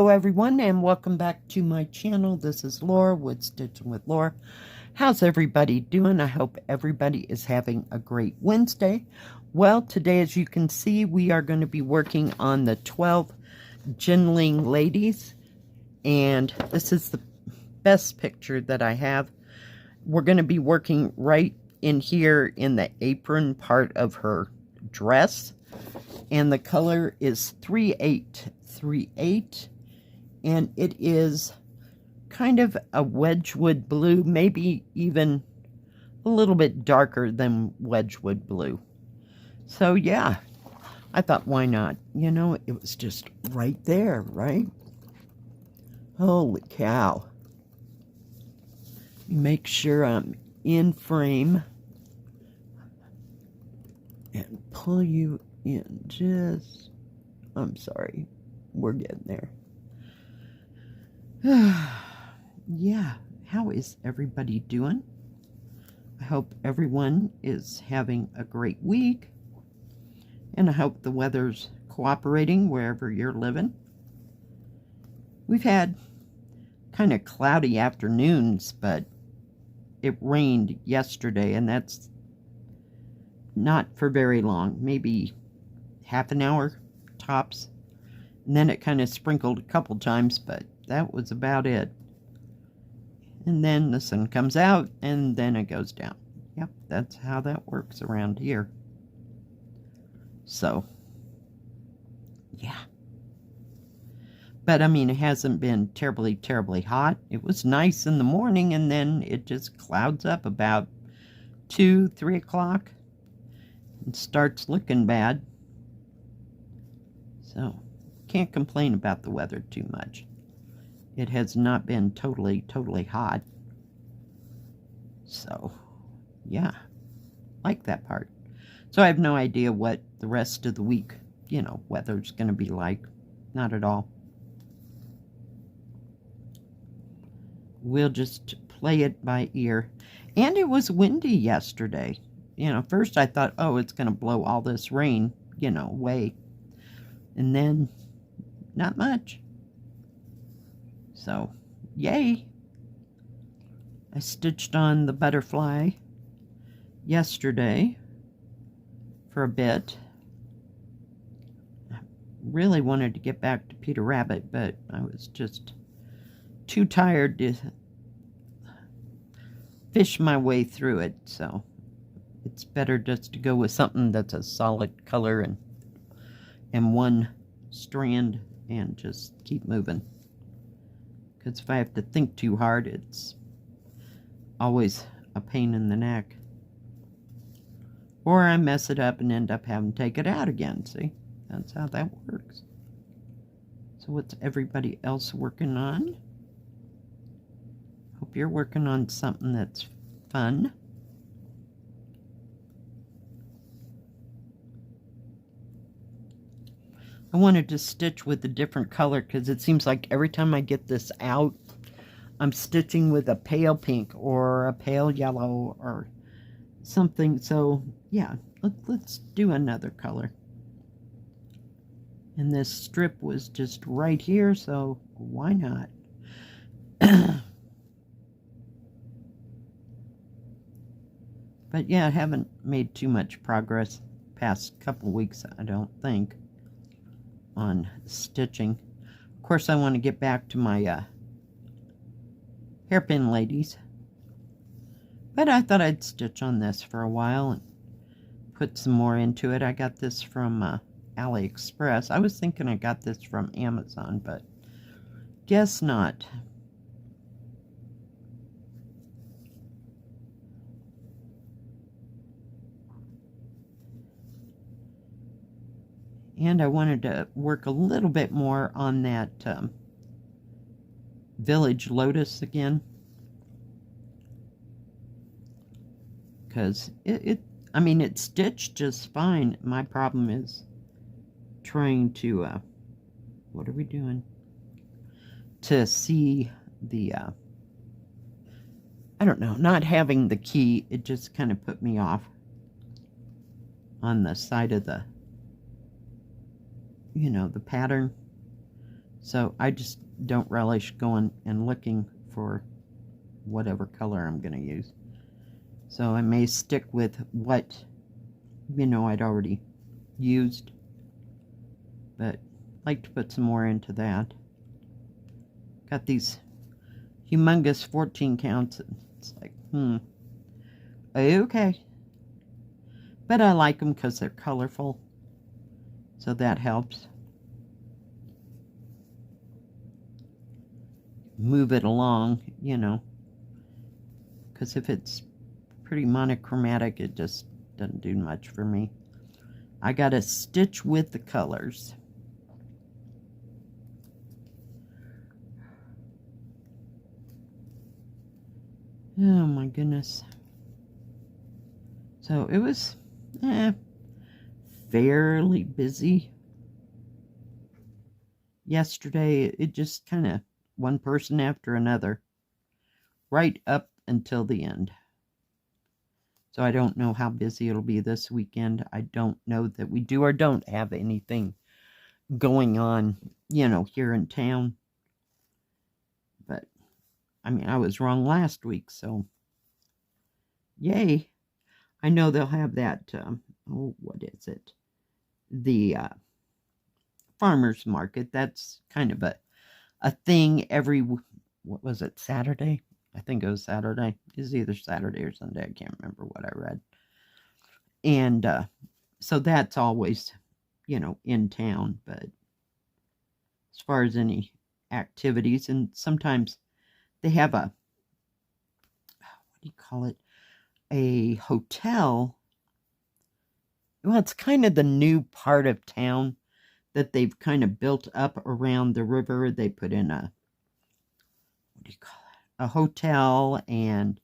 Hello everyone and welcome back to my channel. This is Laura with Stitchin with Laura. How's everybody doing? I hope everybody is having a great Wednesday. Well, today as you can see we are going to be working on the 12 Jinling ladies, and this is the best picture that I have. We're going to be working right in here in the apron part of her dress, and the color is 3838, and it is kind of a Wedgwood blue, maybe even a little bit darker than Wedgwood blue. So yeah, I thought, why not? You know, it was just right there, right? Holy cow. Make sure I'm in frame and pull you in just, I'm sorry, we're getting there. Yeah, how is everybody doing? I hope everyone is having a great week, and I hope the weather's cooperating wherever you're living. We've had kind of cloudy afternoons, but it rained yesterday, and that's not for very long, maybe half an hour tops, and then it kind of sprinkled a couple times, but that was about it. And then the sun comes out and then it goes down. Yep, that's how that works around here. So yeah, but I mean, it hasn't been terribly hot. It was nice in the morning, and then it just clouds up about 2-3 o'clock and starts looking bad. So can't complain about the weather too much. It has not been totally hot. So yeah, like that part. So I have no idea what the rest of the week, you know, weather's going to be like. Not at all. We'll just play it by ear. And it was windy yesterday. You know, first I thought, oh, it's going to blow all this rain, you know, away. And then not much. So, yay. I stitched on the butterfly yesterday for a bit. I really wanted to get back to Peter Rabbit, but I was just too tired to fish my way through it. So, it's better just to go with something that's a solid color and one strand and just keep moving. Because if I have to think too hard, it's always a pain in the neck. Or I mess it up and end up having to take it out again. See? That's how that works. So what's everybody else working on? Hope you're working on something that's fun. I wanted to stitch with a different color because it seems like every time I get this out, I'm stitching with a pale pink or a pale yellow or something. So yeah, let's do another color. And this strip was just right here, so why not? But yeah, I haven't made too much progress past couple weeks, I don't think, on stitching. Of course, I want to get back to my hairpin ladies, but I thought I'd stitch on this for a while and put some more into it. I got this from AliExpress. I was thinking I got this from Amazon, but guess not. And I wanted to work a little bit more on that Village Lotus again. Because I mean, it stitched just fine. My problem is trying to, what are we doing? To see the, I don't know, not having the key, it just kind of put me off on the side of the, you know, the pattern. So I just don't relish going and looking for whatever color I'm going to use. So I may stick with what, I'd already used. But I'd like to put some more into that. Got these humongous 14 counts. It's like, okay. But I like them because they're colorful. So that helps. Move it along, because if it's pretty monochromatic, it just doesn't do much for me. I gotta stitch with the colors. Oh my goodness. So it was fairly busy. Yesterday, it just kind of one person after another, right up until the end. So I don't know how busy it'll be this weekend. I don't know that we do or don't have anything going on, here in town. But, I was wrong last week, so yay. I know they'll have that, what is it? The farmer's market. That's kind of a thing every, what was it, Saturday? I think it was Saturday. It was either Saturday or Sunday. I can't remember what I read. And so that's always, in town. But as far as any activities, and sometimes they have what do you call it? A hotel. Well, it's kind of the new part of town that they've kind of built up around the river. They put in what do you call it? A hotel, and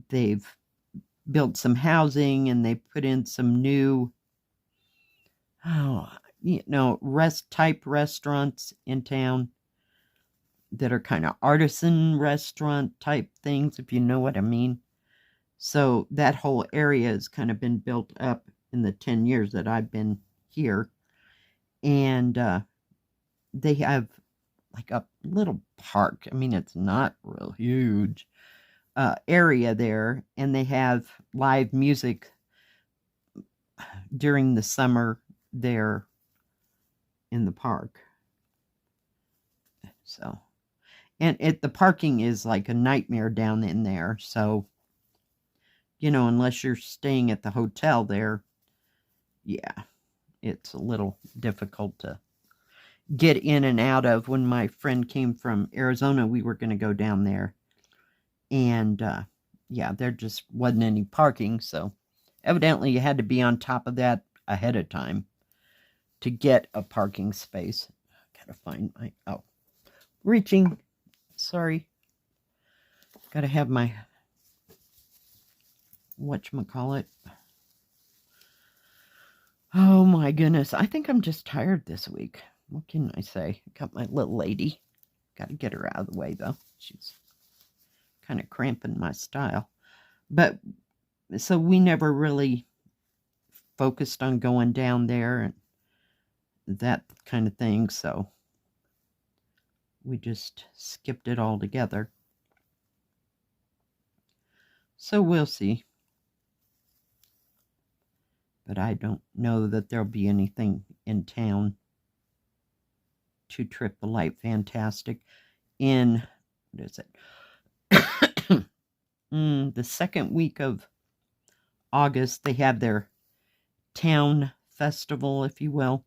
they've built some housing, and they put in some new, type restaurants in town that are kind of artisan restaurant type things, if you know what I mean. So that whole area has kind of been built up in the 10 years that I've been here. And they have like a little park. It's not real huge area there. And they have live music during the summer there in the park. So, and the parking is like a nightmare down in there. So, unless you're staying at the hotel there, yeah, it's a little difficult to get in and out of. When my friend came from Arizona, we were going to go down there. And, yeah, there just wasn't any parking. So evidently you had to be on top of that ahead of time to get a parking space. Gotta find my, reaching. Sorry. Gotta have my, whatchamacallit. Oh my goodness. I think I'm just tired this week. What can I say? Got my little lady. Got to get her out of the way, though. She's kind of cramping my style. But, so we never really focused on going down there and that kind of thing. So, we just skipped it all together. So, we'll see. But I don't know that there'll be anything in town to trip the light fantastic in, what is it? The second week of August. They have their town festival, if you will.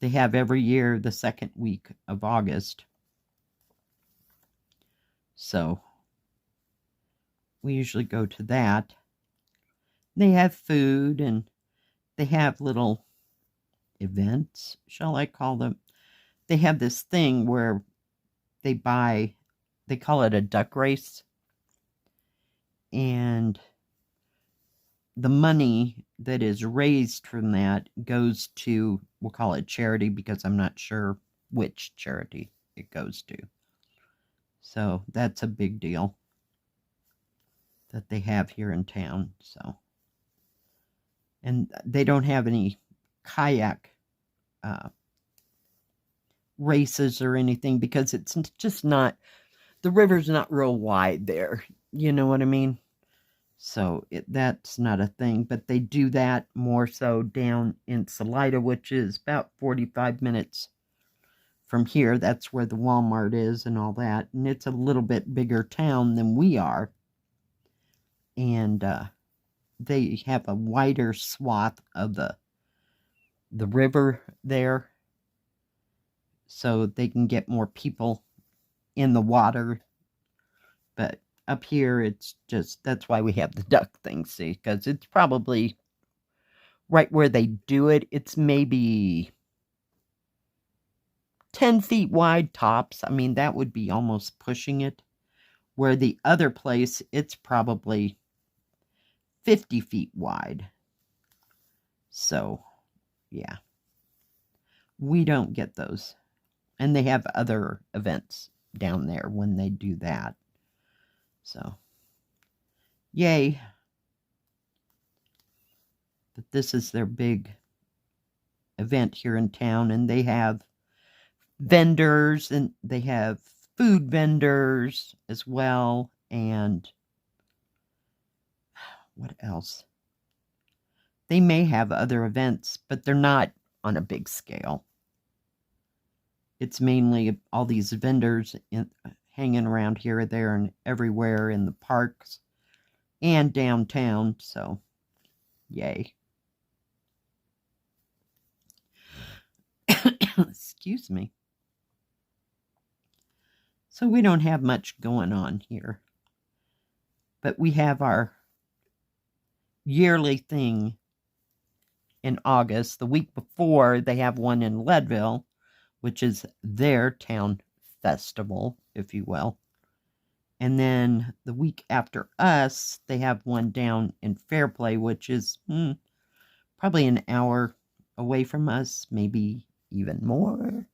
They have every year the second week of August. So we usually go to that. They have food, and they have little events, shall I call them. They have this thing where they call it a duck race. And the money that is raised from that goes to, we'll call it charity, because I'm not sure which charity it goes to. So that's a big deal that they have here in town. So, and they don't have any kayak races or anything because it's just not, the river's not real wide there. You know what I mean? So that's not a thing, but they do that more so down in Salida, which is about 45 minutes from here. That's where the Walmart is and all that. And it's a little bit bigger town than we are. And they have a wider swath of the river there. So they can get more people in the water. But up here, it's just, that's why we have the duck thing, see? Because it's probably right where they do it. It's maybe 10 feet wide tops. I mean, that would be almost pushing it. Where the other place, it's probably 50 feet wide. So, yeah. We don't get those. And they have other events down there when they do that. So, yay. But this is their big event here in town. And they have vendors and they have food vendors as well. And what else? They may have other events, but they're not on a big scale. It's mainly all these vendors hanging around here, there, and everywhere in the parks and downtown. So, yay. Excuse me. So we don't have much going on here. But we have our yearly thing in August. The week before, they have one in Leadville, which is their town festival, if you will. And then the week after us, they have one down in Fairplay, which is probably an hour away from us, maybe even more,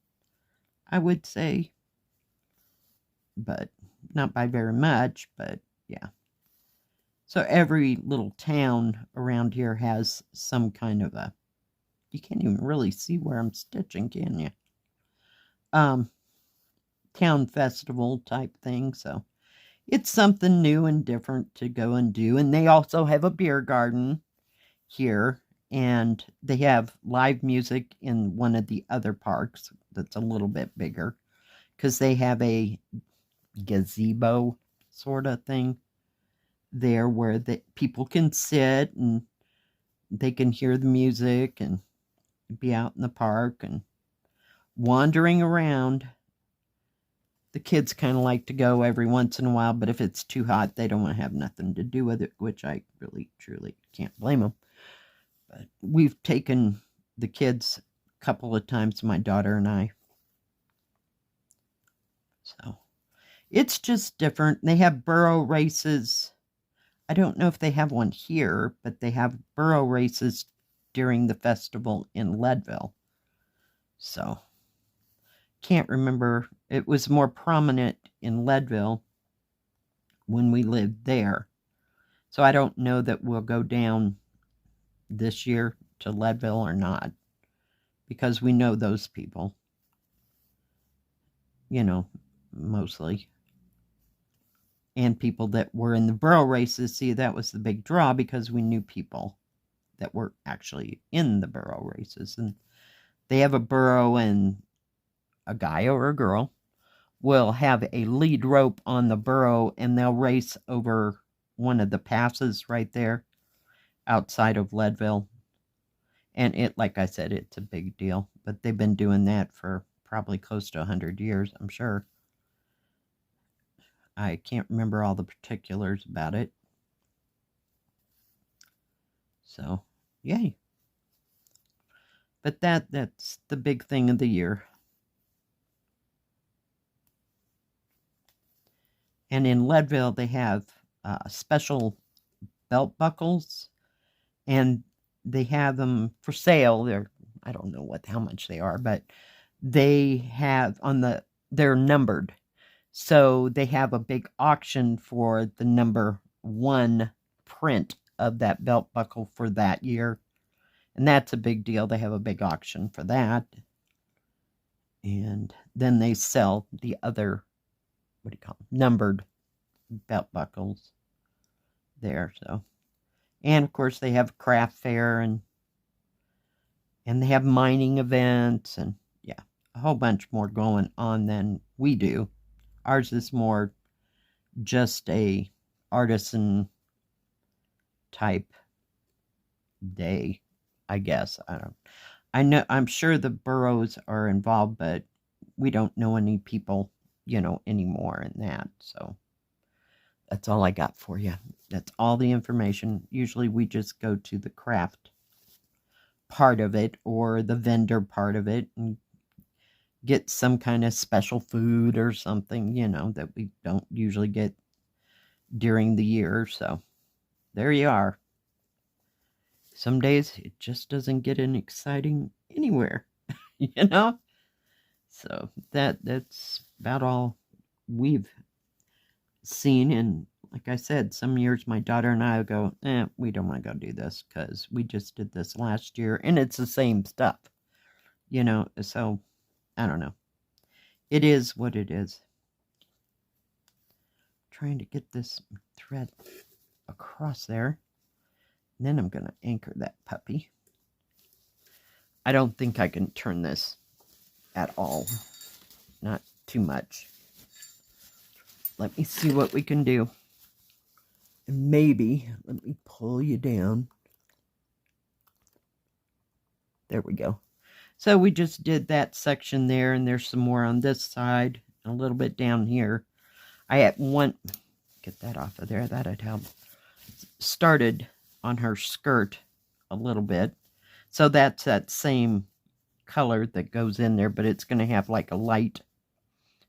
I would say. But not by very much, but yeah. So every little town around here has some kind of a, you can't even really see where I'm stitching, can you? Town festival type thing. So it's something new and different to go and do. And they also have a beer garden here. And they have live music in one of the other parks that's a little bit bigger. Because they have a gazebo sort of thing there where the people can sit and they can hear the music and be out in the park and wandering around. The kids kind of like to go every once in a while, but if it's too hot, they don't want to have nothing to do with it, which I really, truly can't blame them. But we've taken the kids a couple of times, my daughter and I. So it's just different. They have burro races. I don't know if they have one here, but they have burro races during the festival in Leadville. So, can't remember. It was more prominent in Leadville when we lived there. So I don't know that we'll go down this year to Leadville or not. Because we know those people. You know, mostly. And people that were in the burro races. See, that was the big draw because we knew people that were actually in the burro races. And they have a burro, and a guy or a girl will have a lead rope on the burro, and they'll race over one of the passes right there outside of Leadville. And it, like I said, it's a big deal. But they've been doing that for probably close to 100 years, I'm sure. I can't remember all the particulars about it. So, yay. But that's the big thing of the year. And in Leadville, they have special belt buckles, and they have them for sale. I don't know how much they are, but they have they're numbered. So they have a big auction for the number 1 print of that belt buckle for that year. And that's a big deal. They have a big auction for that. And then they sell the other, what do you call them, numbered belt buckles there. So, and of course they have a craft fair, and they have mining events, and yeah, a whole bunch more going on than we do. Ours is more just a artisan type day, I guess. I'm sure the boroughs are involved, but we don't know any people, anymore in that. So that's all I got for you. That's all the information. Usually we just go to the craft part of it or the vendor part of it and get some kind of special food or something, that we don't usually get during the year. So there you are. Some days it just doesn't get an exciting anywhere, So that's about all we've seen. And like I said, some years my daughter and I will go, we don't want to go do this because we just did this last year and it's the same stuff, so I don't know. It is what it is. Trying to get this thread across there. And then I'm going to anchor that puppy. I don't think I can turn this at all. Not too much. Let me see what we can do. And maybe, let me pull you down. There we go. So we just did that section there, and there's some more on this side, and a little bit down here. I had get that off of there, that'd help. Started on her skirt a little bit. So that's that same color that goes in there, but it's going to have like a light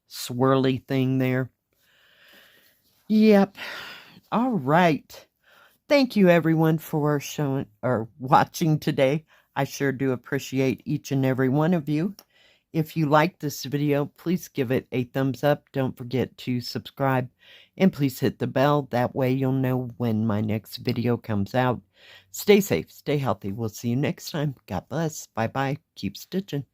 swirly thing there. Yep. All right. Thank you everyone for showing or watching today. I sure do appreciate each and every one of you. If you like this video, please give it a thumbs up. Don't forget to subscribe and please hit the bell. That way you'll know when my next video comes out. Stay safe, stay healthy. We'll see you next time. God bless. Bye-bye. Keep stitching.